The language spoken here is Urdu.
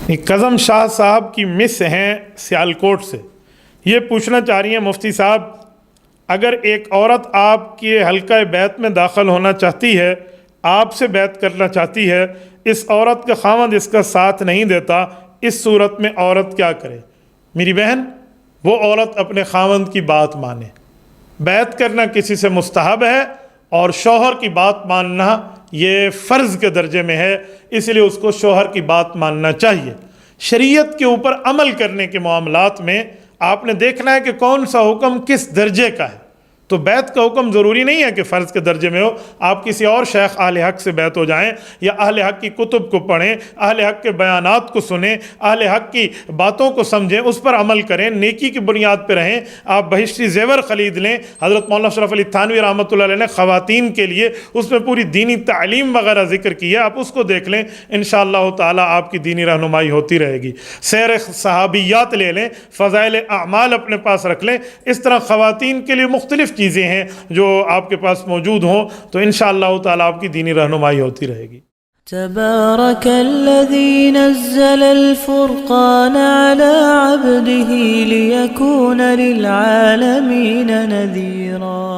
کظم شاہ صاحب کی مس ہیں سیالکوٹ سے، یہ پوچھنا چاہ رہی ہیں مفتی صاحب، اگر ایک عورت آپ کے حلقہ بیعت میں داخل ہونا چاہتی ہے، آپ سے بیعت کرنا چاہتی ہے، اس عورت کا خاوند اس کا ساتھ نہیں دیتا، اس صورت میں عورت کیا کرے؟ میری بہن، وہ عورت اپنے خاوند کی بات مانے۔ بیعت کرنا کسی سے مستحب ہے، اور شوہر کی بات ماننا یہ فرض کے درجے میں ہے، اس لیے اس کو شوہر کی بات ماننا چاہیے۔ شریعت کے اوپر عمل کرنے کے معاملات میں آپ نے دیکھنا ہے کہ کون سا حکم کس درجے کا ہے۔ تو بیعت کا حکم ضروری نہیں ہے کہ فرض کے درجے میں ہو، آپ کسی اور شیخ اہل حق سے بیعت ہو جائیں، یا اہل حق کی کتب کو پڑھیں، اہل حق کے بیانات کو سنیں، اہل حق کی باتوں کو سمجھیں، اس پر عمل کریں، نیکی کی بنیاد پہ رہیں۔ آپ بہشتی زیور خرید لیں، حضرت مولانا اشرف علی تھانوی رحمۃ اللہ علیہ نے خواتین کے لیے اس میں پوری دینی تعلیم وغیرہ ذکر کی ہے، آپ اس کو دیکھ لیں، انشاءاللہ تعالیٰ آپ کی دینی رہنمائی ہوتی رہے گی۔ سیر صحابیات لے لیں، فضائل اعمال اپنے پاس رکھ لیں، اس طرح خواتین کے لیے مختلف چیزیں ہیں جو آپ کے پاس موجود ہوں، تو انشاءاللہ تعالیٰ آپ کی دینی رہنمائی ہوتی رہے گی۔ تبارك الذي نزل الفرقان على عبده ليكون للعالمين نذيرا